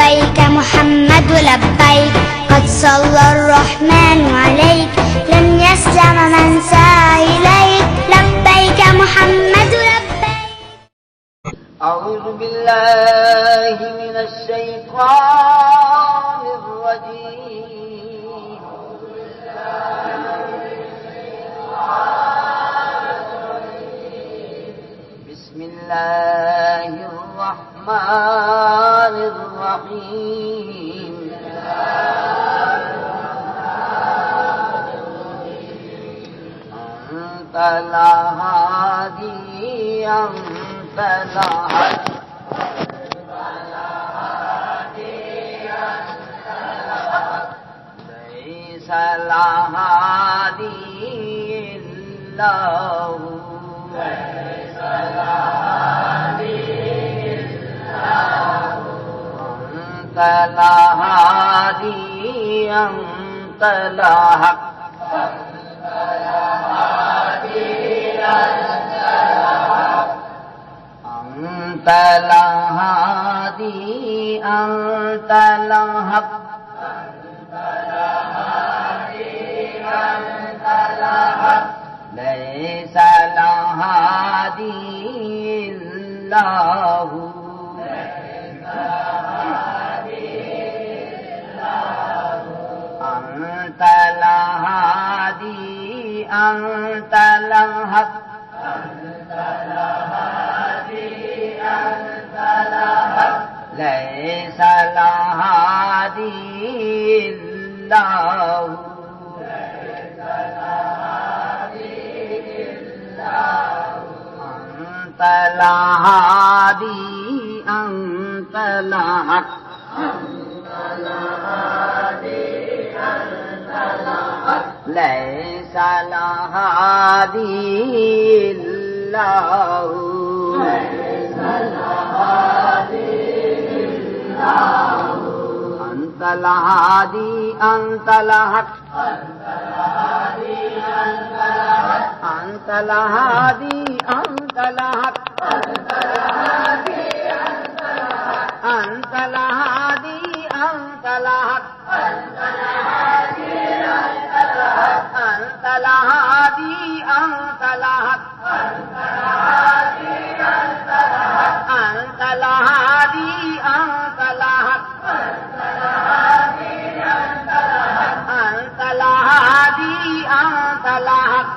لبيك محمد لبيك قد صلى الرحمن عليك لن يسلم من سعى إليك لبيك محمد لبيك. أعوذ بالله من الشيطان الرجيم. بسم الله الرحمن الرحيم. أنت الهادي أنت الهادي ليس الهادي إلا هو أنت الهادي أنت الحق أنت الهادي أنت الحق ليس الهادي إلا هو أنت الهادي أنت الحق ليس الهادي إلا هو أنت الهادي أنت الحق ليس الهادي إلا هو أنت الهادي أنت الحق أنت الهادي أنت الحق أنت الهادي أنت الحق أنت الهادي أنت الحق أنت الهادي أنت الحق أنت الهادي أنت الحق أنت الهادي أنت الحق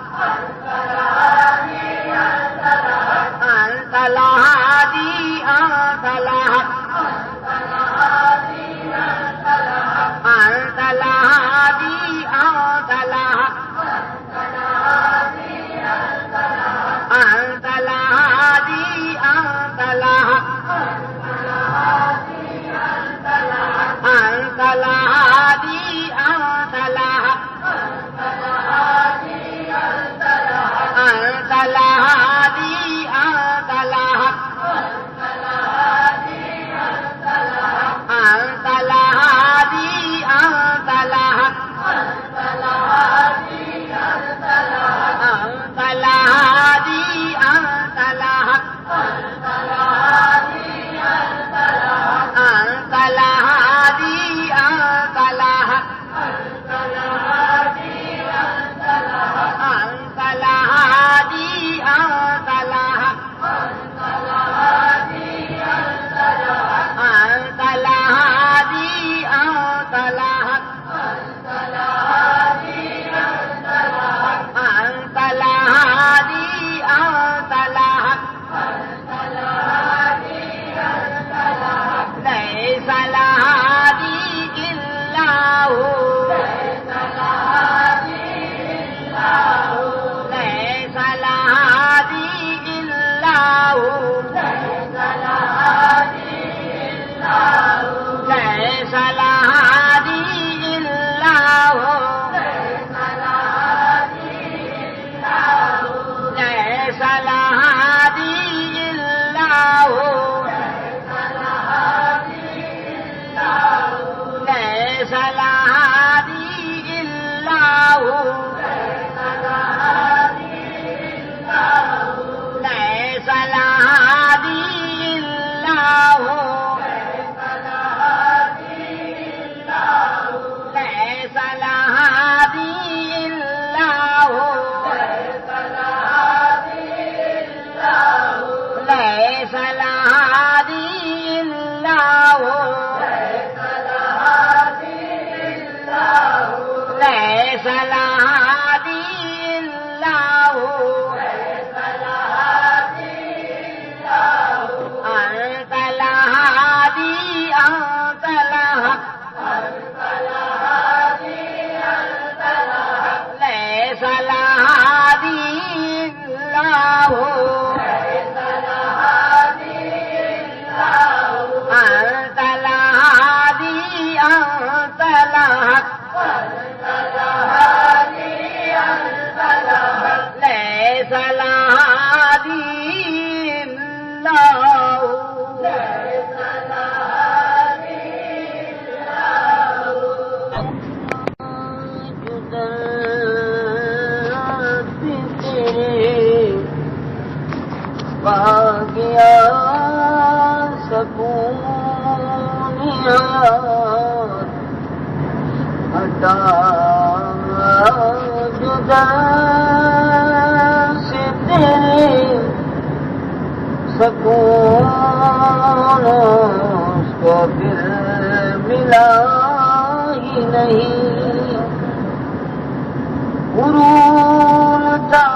أنت الهادي أنت الحق أنت الهادي أنت الحق أنت الهادي أنت الحق أنت الهادي أنت الحق أنت الهادي أنت الحق أنت الهادي أنت الحق أنت الهادي أنت الحق أنت الهادي أنت الحق أنت الهادي أنت الحق أنت الهادي أنت الحق ليس الهادي إلا هو ليس الهادي إلا هو ليس الهادي إلا هو ليس الهادي إلا هو ليس الهادي إلا هو ليس الهادي إلا هو हटा जुदा से तेरे सकून उसको फिर मिला ही नहीं। गुरूर था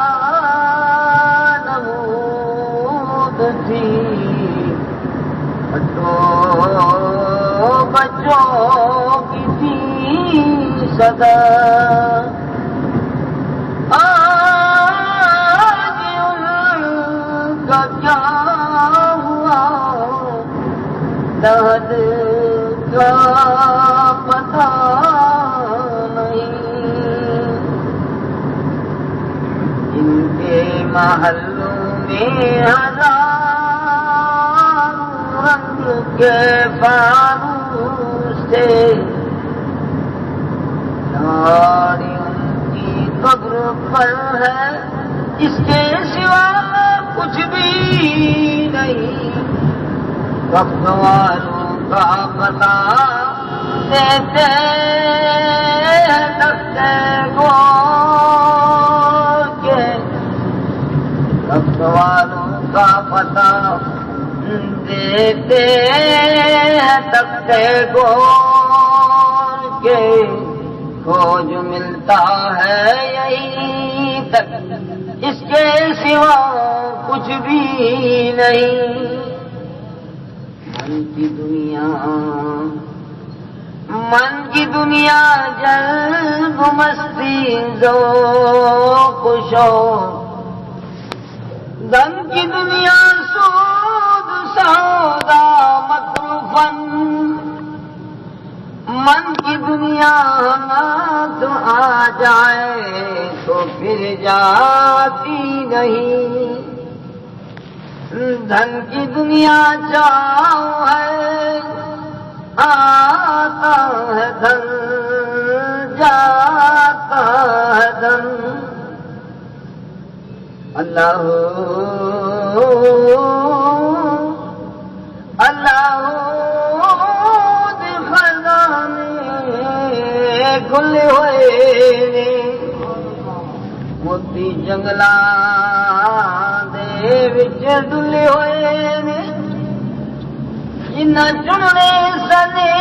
नमूद थी हटो बच्चों की थी सदा। आज उनका क्या हुआ दर्द का पता नहीं। इनके महलों में हजारों रंग के फानूस थे। सारी उनकी कब्र पर है इसके सिवा कुछ भी नहीं। वक्त वालों का पता देते तख्ते गोर के। वक्त वालों का पता देते तख्ते गोर के। खोज मिलता है यहीं तक इसके सिवा कुछ भी नहीं। मन की दुनिया जल्ब मस्ती ज़ौक़ शौक़। धन की दुनिया सूद सौदा मकरूफन। मन की दुनिया नाथ आ जाए तो फिर जाती नहीं। धन की दुनिया चाव है आता है धन जाता है धन। अल्लाह अल्लाह दे खजाने खुले हुए ने। मोती जंगला दे विच डुले हुए ने। जिन्ना चुनने सने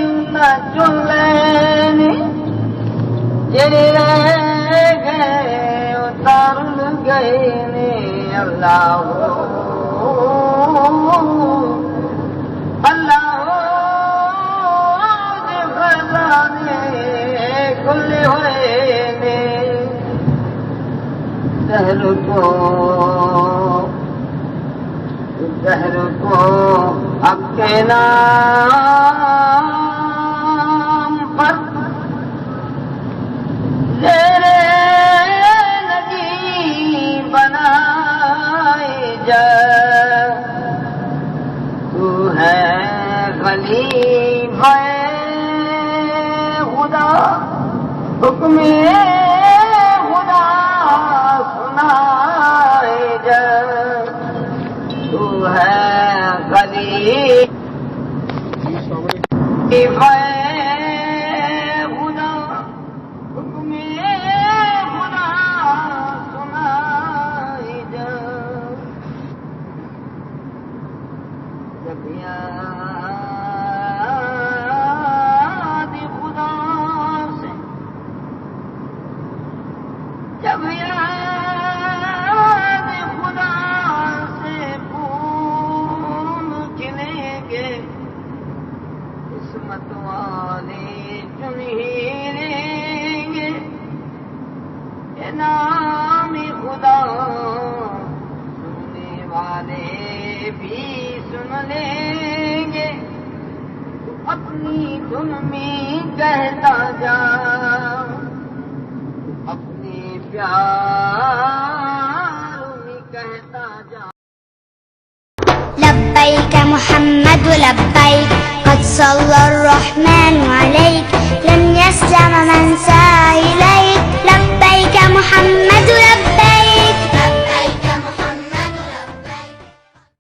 उन्ना चुन लेने। जेड़े रह गए उतार गए ने। अल्लाह अल्लाह दे खजाने खुले हुए ने। दहर को आपके नाम पर ज़ेरे नगी बनाए जा। तू है खलीफा खुदा हुक्मे खुदा सुनाए जा। तू है खलीफा खुदा हुक्मे खुदा सुनाए जा। जब याद खुदा से जब याद खुदा से फूल खिलेंगे। किस्मत वाले चुन ही लेंगे। ये नाम खुदा सुनने वाले भी सुन लेंगे। अपनी धुन में कहता जा अपने प्यार में कहता जा। लब्बैक मुहम्मद लब्बैक क़द सल्लल्लाहु अलैहि